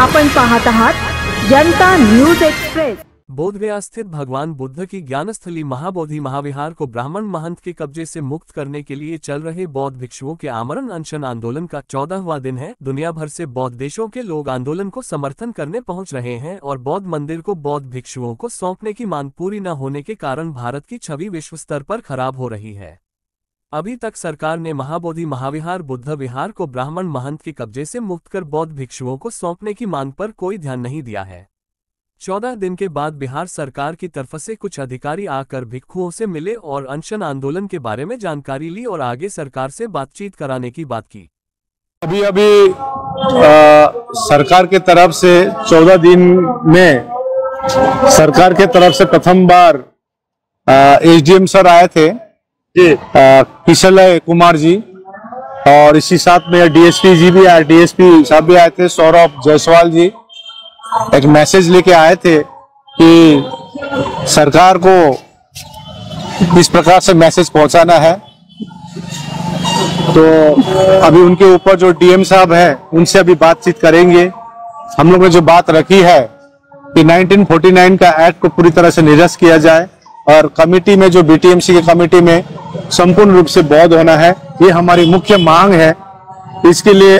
आपण पाहत आहात जनता न्यूज एक्सप्रेस। बोधगया स्थित भगवान बुद्ध की ज्ञानस्थली महाबोधि महाविहार को ब्राह्मण महंत के कब्जे से मुक्त करने के लिए चल रहे बौद्ध भिक्षुओं के आमरण अनशन आंदोलन का 14वां दिन है। दुनिया भर से बौद्ध देशों के लोग आंदोलन को समर्थन करने पहुंच रहे हैं और बौद्ध मंदिर को बौद्ध भिक्षुओं को सौंपने की मांग पूरी न होने के कारण भारत की छवि विश्व स्तर पर खराब हो रही है। अभी तक सरकार ने महाबोधि महाविहार बुद्ध विहार को ब्राह्मण महंत के कब्जे से मुक्त कर बौद्ध भिक्षुओं को सौंपने की मांग पर कोई ध्यान नहीं दिया है। 14 दिन के बाद बिहार सरकार की तरफ से कुछ अधिकारी आकर भिक्षुओं से मिले और अनशन आंदोलन के बारे में जानकारी ली और आगे सरकार से बातचीत कराने की बात की। अभी सरकार के तरफ से 14 दिन में सरकार के तरफ से प्रथम बार एसडीएम सर आए थे किशल कुमार जी, और इसी साथ में डीएसपी जी भी आए, डीएसपी साहब भी आए थे, सौरभ जायसवाल जी एक मैसेज लेके आए थे कि सरकार को इस प्रकार से मैसेज पहुंचाना है। तो अभी उनके ऊपर जो डीएम साहब है उनसे अभी बातचीत करेंगे। हम लोग ने जो बात रखी है कि 1949 का एक्ट को पूरी तरह से निरस्त किया जाए और कमेटी में जो बीटीएमसी की कमेटी में संपूर्ण रूप से बौद्ध होना है, ये हमारी मुख्य मांग है। इसके लिए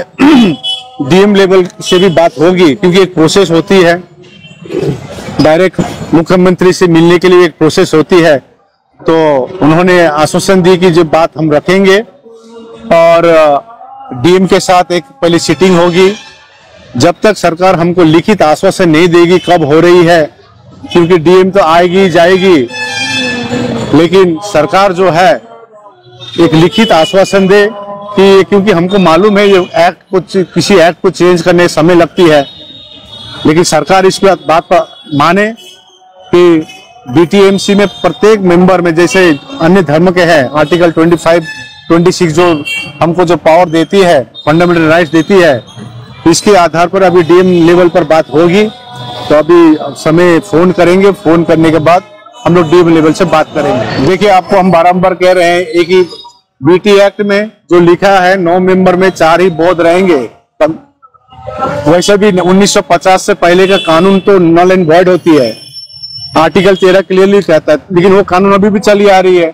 डीएम लेवल से भी बात होगी क्योंकि एक प्रोसेस होती है, डायरेक्ट मुख्यमंत्री से मिलने के लिए एक प्रोसेस होती है। तो उन्होंने आश्वासन दी कि जो बात हम रखेंगे और डीएम के साथ एक पहले सीटिंग होगी। जब तक सरकार हमको लिखित आश्वासन नहीं देगी कब हो रही है, क्योंकि डीएम तो आएगी जाएगी, लेकिन सरकार जो है एक लिखित आश्वासन दे कि, क्योंकि हमको मालूम है ये एक्ट को, किसी एक्ट को चेंज करने में समय लगती है, लेकिन सरकार इस बात पर माने कि बीटीएमसी में प्रत्येक मेंबर में जैसे अन्य धर्म के हैं आर्टिकल 25-26 जो हमको जो पावर देती है, फंडामेंटल राइट्स देती है, इसके आधार पर अभी डीएम लेवल पर बात होगी। तो अभी समय फोन करेंगे, फोन करने के बाद हम लोग डीएम लेवल से बात करेंगे। देखिए, आपको हम बारंबार कह रहे हैं एक ही बीटी एक्ट में जो लिखा है 9 मेंबर में 4 ही बौद्ध रहेंगे। वैसे भी 1950 से पहले का कानून तो नल एंड वॉइड होती है, आर्टिकल 13 क्लियरली कहता है, लेकिन वो कानून अभी भी चली आ रही है।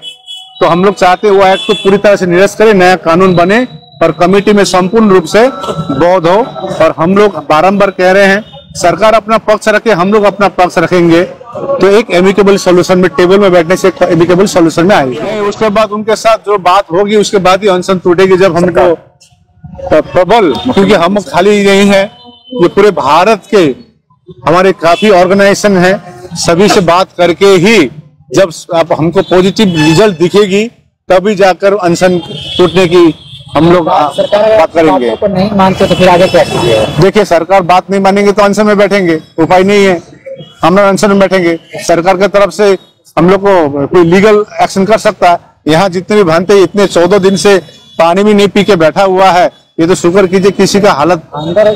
तो हम लोग चाहते हैं वो एक्ट को पूरी तरह से निरस्त करें, नया कानून बने और कमेटी में संपूर्ण रूप से बौद्ध हो। और हम लोग बारंबार कह रहे हैं सरकार अपना पक्ष रखे, हम लोग अपना पक्ष रखेंगे, तो एक एमिकेबल सॉल्यूशन में, टेबल में बैठने से एक एमिकेबल सॉल्यूशन में आएगी। उसके बाद उनके साथ जो बात होगी उसके बाद ही अनशन टूटेगी, जब हमको प्रबल, क्योंकि हम खाली नहीं है, ये पूरे भारत के हमारे काफी ऑर्गेनाइजेशन है, सभी से बात करके ही जब हमको पॉजिटिव रिजल्ट दिखेगी तभी जाकर अनशन टूटने की हम लोग बात करेंगे। नहीं मानते तो फिर आगे क्या कीजिएगा? देखिए, सरकार बात नहीं मानेंगे तो अनशन में बैठेंगे, उपाय नहीं है, हम लोग अनशन में बैठेंगे। सरकार की तरफ से हम लोग को कोई लीगल एक्शन कर सकता है। यहाँ जितने भी भांते इतने 14 दिन से पानी भी नहीं पी के बैठा हुआ है, ये तो शुक्र कीजिए किसी का हालत,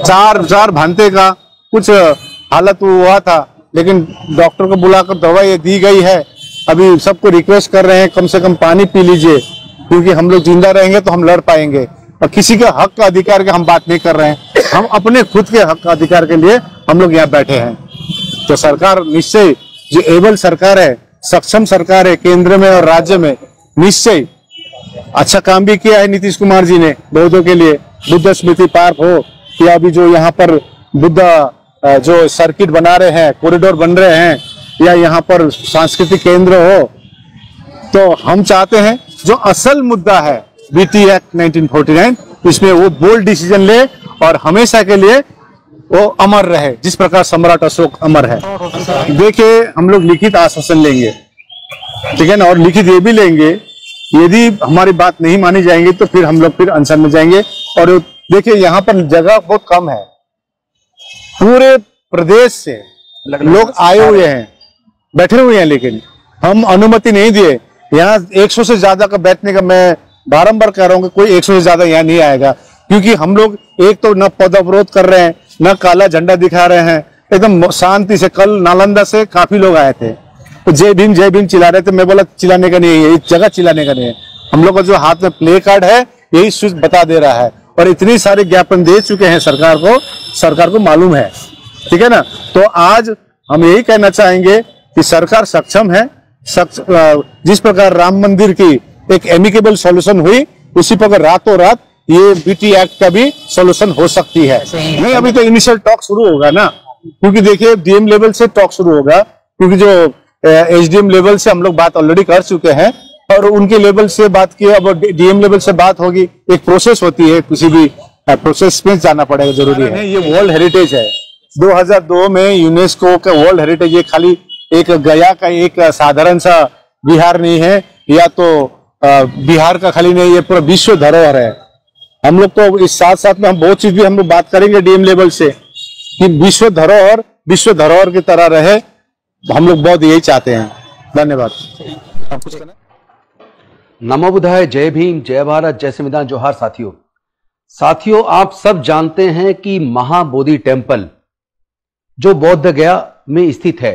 चार भांते का कुछ हालत हुआ था, लेकिन डॉक्टर को बुलाकर दवाई दी गई है। अभी सबको रिक्वेस्ट कर रहे हैं कम से कम पानी पी लीजिए, क्योंकि हम लोग जिंदा रहेंगे तो हम लड़ पाएंगे। और किसी के हक का अधिकार के हम बात नहीं कर रहे हैं, हम अपने खुद के हक का अधिकार के लिए हम लोग यहाँ बैठे हैं। तो सरकार निश्चय, जो एबल सरकार है, सक्षम सरकार है, केंद्र में और राज्य में, निश्चय अच्छा काम भी किया है नीतीश कुमार जी ने बौद्धों के लिए। बुद्ध स्मृति पार्क हो या अभी जो यहाँ पर बुद्ध जो सर्किट बना रहे हैं, कॉरिडोर बन रहे हैं, या यहाँ पर सांस्कृतिक केंद्र हो, तो हम चाहते हैं जो असल मुद्दा है बीटी एक्ट 1949, इसमें वो बोल्ड डिसीजन ले और हमेशा के लिए वो अमर रहे, जिस प्रकार सम्राट अशोक अमर है। देखिए, हम लोग लिखित आश्वासन लेंगे, ठीक है ना, और लिखित ये भी लेंगे यदि हमारी बात नहीं मानी जाएंगी तो फिर हम लोग फिर अनशन में जाएंगे। और देखिए, यहाँ पर जगह बहुत कम है, पूरे प्रदेश से लोग आए हुए हैं, बैठे हुए हैं, लेकिन हम अनुमति नहीं दिए। यहाँ 100 से ज्यादा का बैठने का, मैं बारंबार कह रहा हूँ कि कोई 100 से ज्यादा यहाँ नहीं आएगा, क्योंकि हम लोग एक तो न पदअवरोध कर रहे हैं, न काला झंडा दिखा रहे हैं, एकदम शांति से। कल नालंदा से काफी लोग आए थे, तो जय भीम चिल्ला रहे थे। मैं बोला चिल्लाने का नहीं है, इस जगह चिल्लाने का नहीं है। हम लोग का जो हाथ में प्ले कार्ड है यही स्विच बता दे रहा है, और इतनी सारे ज्ञापन दे चुके हैं सरकार को मालूम है, ठीक है ना। तो आज हम यही कहना चाहेंगे कि सरकार सक्षम है। जिस प्रकार राम मंदिर की एक एमिकेबल सॉल्यूशन हुई, उसी प्रकार रातों रात ये बीटी एक्ट का भी सॉल्यूशन हो सकती है। नहीं, अभी तो इनिशियल टॉक शुरू होगा ना, क्योंकि देखिए डीएम लेवल से टॉक शुरू होगा, क्योंकि जो एसडीएम लेवल से हम लोग बात ऑलरेडी कर चुके हैं और उनके लेवल से बात की, अब डीएम लेवल से बात होगी। एक प्रोसेस होती है, किसी भी प्रोसेस में जाना पड़ेगा, जरूरी है। ये वर्ल्ड हेरिटेज है, 2002 में यूनेस्को का वर्ल्ड हेरिटेज। ये खाली एक गया का एक साधारण सा बिहार नहीं है, या तो बिहार का खाली नहीं, ये पूरा विश्व धरोहर है। हम लोग तो इस साथ साथ में हम बहुत चीज भी हम लोग बात करेंगे डीएम लेवल से कि विश्व धरोहर की तरह रहे। हम लोग बहुत यही चाहते हैं। धन्यवाद। आप कुछ कहना? नमो बुद्धाय, जय भीम, जय भारत, जय संविधान, जोहार। साथियों, आप सब जानते हैं कि महाबोधि टेम्पल जो बोध गया में स्थित है,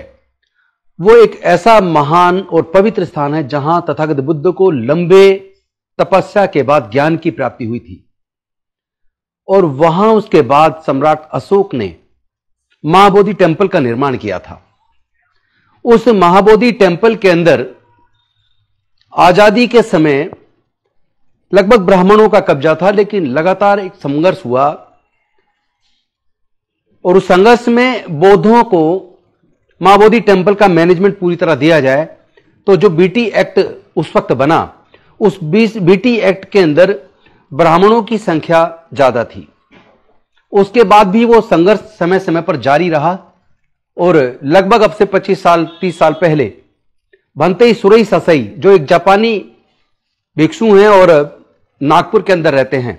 वो एक ऐसा महान और पवित्र स्थान है जहां तथागत बुद्ध को लंबे तपस्या के बाद ज्ञान की प्राप्ति हुई थी। और वहां उसके बाद सम्राट अशोक ने महाबोधि टेम्पल का निर्माण किया था। उस महाबोधि टेम्पल के अंदर आजादी के समय लगभग ब्राह्मणों का कब्जा था, लेकिन लगातार एक संघर्ष हुआ और उस संघर्ष में बौद्धों को महाबोधि टेम्पल का मैनेजमेंट पूरी तरह दिया जाए। तो जो बीटी एक्ट उस वक्त बना, उस बीटी एक्ट के अंदर ब्राह्मणों की संख्या ज्यादा थी। उसके बाद भी वो संघर्ष समय समय पर जारी रहा और लगभग अब से 25 साल 30 साल पहले भंते सुरई ससई, जो एक जापानी भिक्षु हैं और नागपुर के अंदर रहते हैं,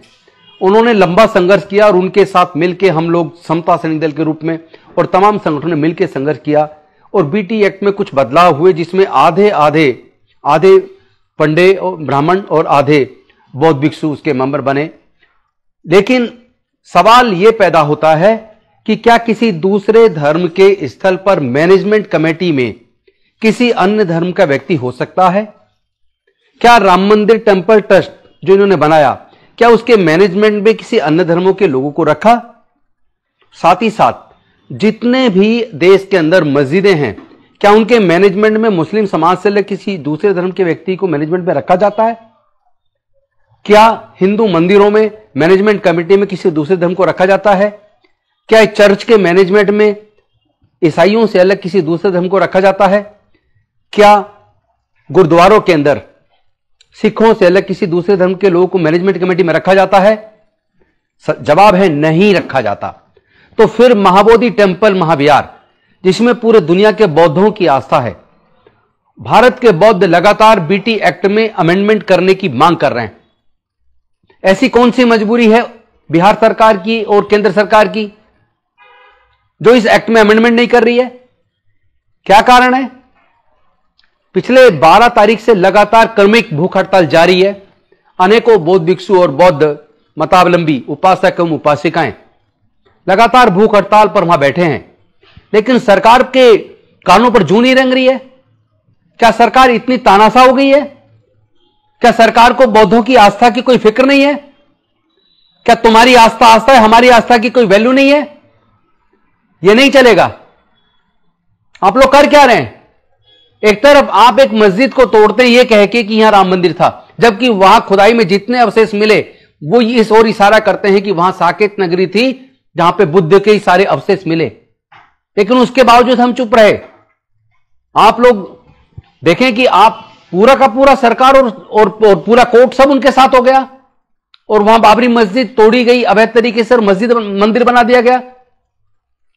उन्होंने लंबा संघर्ष किया और उनके साथ मिलकर हम लोग समता सैनिक दल के रूप में और तमाम संगठनों ने मिलकर संघर्ष किया और बीटी एक्ट में कुछ बदलाव हुए, जिसमें आधे पंडे और ब्राह्मण और आधे बौद्ध भिक्षु उसके मेंबर बने। लेकिन सवाल यह पैदा होता है कि क्या किसी दूसरे धर्म के स्थल पर मैनेजमेंट कमेटी में किसी अन्य धर्म का व्यक्ति हो सकता है? क्या राम मंदिर टेम्पल ट्रस्ट जो इन्होंने बनाया, क्या उसके मैनेजमेंट में किसी अन्य धर्मों के लोगों को रखा? साथ ही साथ जितने भी देश के अंदर मस्जिदें हैं, क्या उनके मैनेजमेंट में मुस्लिम समाज से लेकर किसी दूसरे धर्म के व्यक्ति को मैनेजमेंट में रखा जाता है? क्या हिंदू मंदिरों में मैनेजमेंट कमेटी में किसी दूसरे धर्म को रखा जाता है? क्या चर्च के मैनेजमेंट में ईसाइयों से अलग किसी दूसरे धर्म को रखा जाता है? क्या गुरुद्वारों के अंदर सिखों से अलग किसी दूसरे धर्म के लोगों को मैनेजमेंट कमेटी में रखा जाता है? जवाब है नहीं रखा जाता। तो फिर महाबोधि टेम्पल महाविहार, जिसमें पूरे दुनिया के बौद्धों की आस्था है, भारत के बौद्ध लगातार बीटी एक्ट में अमेंडमेंट करने की मांग कर रहे हैं। ऐसी कौन सी मजबूरी है बिहार सरकार की और केंद्र सरकार की जो इस एक्ट में अमेंडमेंट नहीं कर रही है? क्या कारण है? पिछले 12 तारीख से लगातार क्रमिक भूख हड़ताल जारी है। अनेकों बौद्ध भिक्षु और बौद्ध मतावलंबी उपासक एवं उपासिकाएं लगातार भूख हड़ताल पर वहां बैठे हैं, लेकिन सरकार के कानों पर जूं नहीं रंग रही है। क्या सरकार इतनी तानाशाह हो गई है? क्या सरकार को बौद्धों की आस्था की कोई फिक्र नहीं है? क्या तुम्हारी आस्था आस्था है, हमारी आस्था की कोई वैल्यू नहीं है? यह नहीं चलेगा। आप लोग कर क्या रहे हैं? एक तरफ आप एक मस्जिद को तोड़ते हैं ये कह के कि यहां राम मंदिर था, जबकि वहां खुदाई में जितने अवशेष मिले वो इस ओर इशारा करते हैं कि वहां साकेत नगरी थी जहां पे बुद्ध के ही सारे अवशेष मिले। लेकिन उसके बावजूद हम चुप रहे। आप लोग देखें कि आप पूरा का पूरा सरकार और पूरा कोर्ट सब उनके साथ हो गया और वहां बाबरी मस्जिद तोड़ी गई अवैध तरीके से, मस्जिद मंदिर बना दिया गया।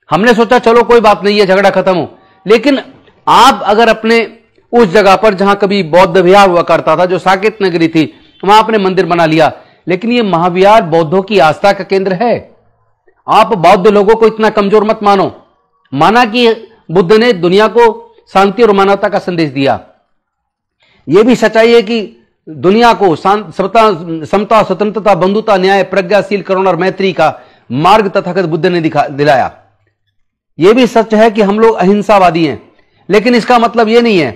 हमने सोचा चलो कोई बात नहीं है, झगड़ा खत्म हो। लेकिन आप अगर अपने उस जगह पर जहां कभी बौद्ध विहार हुआ करता था, जो साकेत नगरी थी, वहां आपने मंदिर बना लिया। लेकिन यह महाविहार बौद्धों की आस्था का केंद्र है। आप बौद्ध लोगों को इतना कमजोर मत मानो। माना कि बुद्ध ने दुनिया को शांति और मानवता का संदेश दिया। यह भी सच्चाई है कि दुनिया को समता, स्वतंत्रता, बंधुता, न्याय, प्रज्ञाशील, करुणा और मैत्री का मार्ग तथागत बुद्ध ने दिलाया। यह भी सच है कि हम लोग अहिंसावादी हैं। लेकिन इसका मतलब यह नहीं है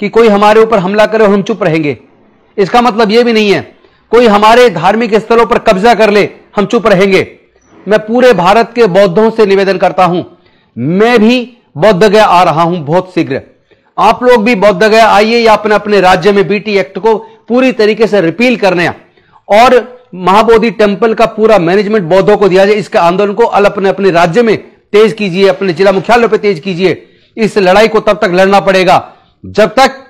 कि कोई हमारे ऊपर हमला करे और हम चुप रहेंगे। इसका मतलब यह भी नहीं है कोई हमारे धार्मिक स्थलों पर कब्जा कर ले हम चुप रहेंगे। मैं पूरे भारत के बौद्धों से निवेदन करता हूं, मैं भी बौद्ध गया आ रहा हूं बहुत शीघ्र। आप लोग भी बौद्ध गया आइए या अपने अपने राज्य में बीटी एक्ट को पूरी तरीके से रिपील करने और महाबोधि टेम्पल का पूरा मैनेजमेंट बौद्धों को दिया जाए। इसके आंदोलन को अपने अपने राज्य में तेज कीजिए, अपने जिला मुख्यालयों पर तेज कीजिए। इस लड़ाई को तब तक लड़ना पड़ेगा जब तक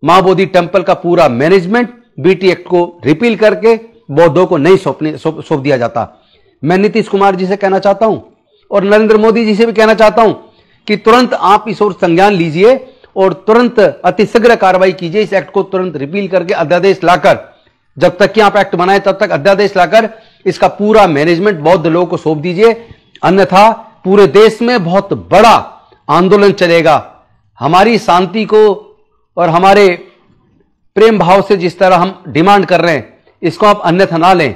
महाबोधि टेम्पल का पूरा मैनेजमेंट बीटी एक्ट को रिपील करके बौद्धों को नहीं सौंप दिया जाता। मैं नीतीश कुमार जी से कहना चाहता हूं और नरेंद्र मोदी जी से भी कहना चाहता हूं कि तुरंत आप इस ओर संज्ञान लीजिए और तुरंत अतिशीघ्र कार्रवाई कीजिए। इस एक्ट को तुरंत रिपील करके अध्यादेश लाकर, जब तक कि आप एक्ट बनाए तब तक अध्यादेश लाकर इसका पूरा मैनेजमेंट बौद्ध लोगों को सौंप दीजिए। अन्यथा पूरे देश में बहुत बड़ा आंदोलन चलेगा। हमारी शांति को और हमारे प्रेम भाव से जिस तरह हम डिमांड कर रहे हैं, इसको आप अन्यथा ना लें।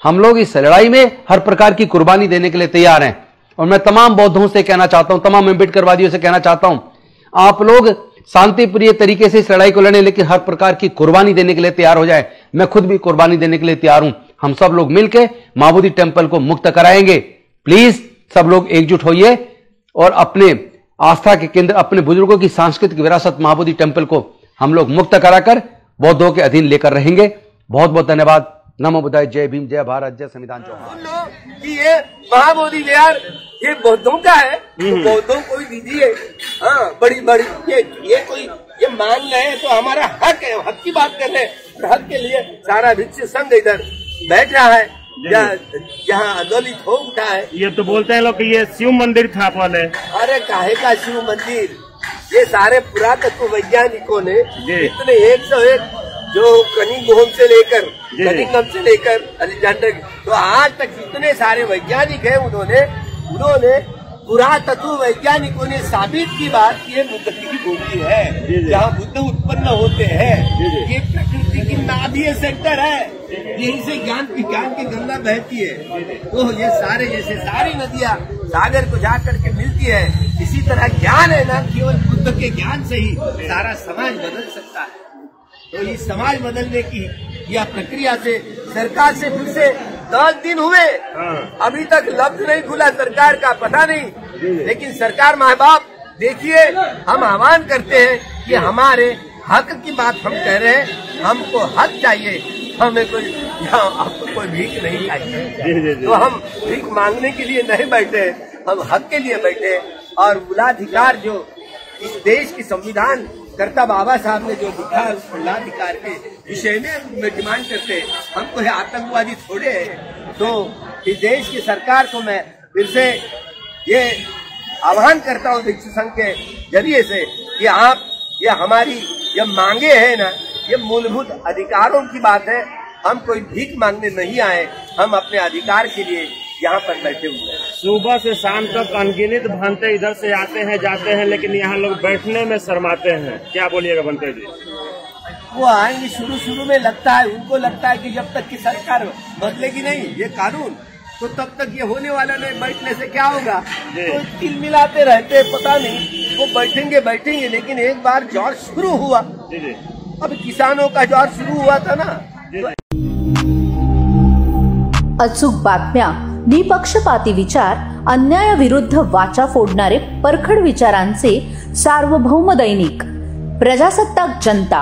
हम लोग इस लड़ाई में हर प्रकार की कुर्बानी देने के लिए तैयार हैं। और मैं तमाम बौद्धों से कहना चाहता हूं, तमाम अम्बेडकरवादियों से कहना चाहता हूं, आप लोग शांतिप्रिय तरीके से इस लड़ाई को लड़ें, लेकिन हर प्रकार की कुर्बानी देने के लिए तैयार हो जाए। मैं खुद भी कुर्बानी देने के लिए तैयार हूं। हम सब लोग मिलकर महाबोधि टेम्पल को मुक्त कराएंगे। प्लीज सब लोग एकजुट होइए और अपने आस्था के केंद्र, अपने बुजुर्गों की सांस्कृतिक विरासत महाबोधि टेम्पल को हम लोग मुक्त कराकर बौद्धों के अधीन लेकर रहेंगे। बहुत बहुत धन्यवाद। नमो बुद्धाय। जय भीम, जय भारत, जय संविधान चौहान। कि ये महाबोधि विहार ये बौद्धों का है, तो बौद्धों को ही दीजिए। हाँ, बड़ी बड़ी ये कोई ये मान रहे हैं तो हमारा हक है, हक की बात कर रहे हैं। हक के लिए सारा भिक्षु संघ इधर बैठ रहा है, जहाँ आंदोलित हो उठा है। ये तो बोलते हैं लोग कि ये शिव मंदिर था पहले। अरे काहे का शिव मंदिर? ये सारे पुरातत्व वैज्ञानिकों ने इतने 101 जो कनिंघम से लेकर अलेक्जेंडर, तो आज तक जितने सारे वैज्ञानिक हैं उन्होंने पुरातत्व वैज्ञानिकों ने साबित की बात की बुद्ध की भूमि है, जहाँ बुद्ध उत्पन्न होते हैं। ये प्रकृति की नाभीय सेक्टर है, यही से ज्ञान विज्ञान की गंगा बहती है। तो ये सारे जैसे सारी नदियाँ सागर को जाकर के मिलती है, इसी तरह ज्ञान है ना, केवल बुद्ध के ज्ञान से ही सारा समाज बदल सकता है। तो इस समाज बदलने की यह प्रक्रिया से सरकार से फिर से 10 दिन हुए, अभी तक लफ्ज नहीं खुला सरकार का, पता नहीं। लेकिन सरकार माँ बाप देखिए, हम आह्वान करते हैं कि हमारे हक की बात हम कह रहे हैं, हमको हक चाहिए, हमें कोई आपको कोई भीख नहीं चाहिए। तो हम भीख मांगने के लिए नहीं बैठे, हम हक के लिए बैठे। और मूलाधिकार जो इस देश की संविधान कर्ता बाबा साहब ने जो लिखा है, उस मूलाधिकार के विषय में डिमांड करते हैं। हमको है आतंकवादी थोड़े हैं। तो इस देश की सरकार को मैं फिर से ये आह्वान करता हूँ भिक्षु संघ के जरिए से कि आप ये हमारी ये मांगे है ना, ये मूलभूत अधिकारों की बात है। हम कोई भीख मांगने नहीं आए, हम अपने अधिकार के लिए यहाँ पर बैठे हुए हैं। सुबह से शाम तक अनगिनत भंते इधर से आते हैं जाते हैं, लेकिन यहाँ लोग बैठने में शर्माते हैं। क्या बोलिएगा भंते जी? वो आएंगे, शुरू में लगता है, उनको लगता है कि जब तक की सरकार बदलेगी नहीं ये कानून, तो तब तक ये होने वाला नहीं। बैठने से क्या होगा? तो तिल मिलाते रहते, पता नहीं वो बैठेंगे। लेकिन एक बार जोर शुरू हुआ, अब किसानों का जोर शुरू हुआ था ना। अचूक बातम्या, निपक्षपाती विचार, अन्यायाविरुद्ध वाचा फोडणारे परखड विचारांचे सार्वभौम दैनिक प्रजासत्ताक जनता।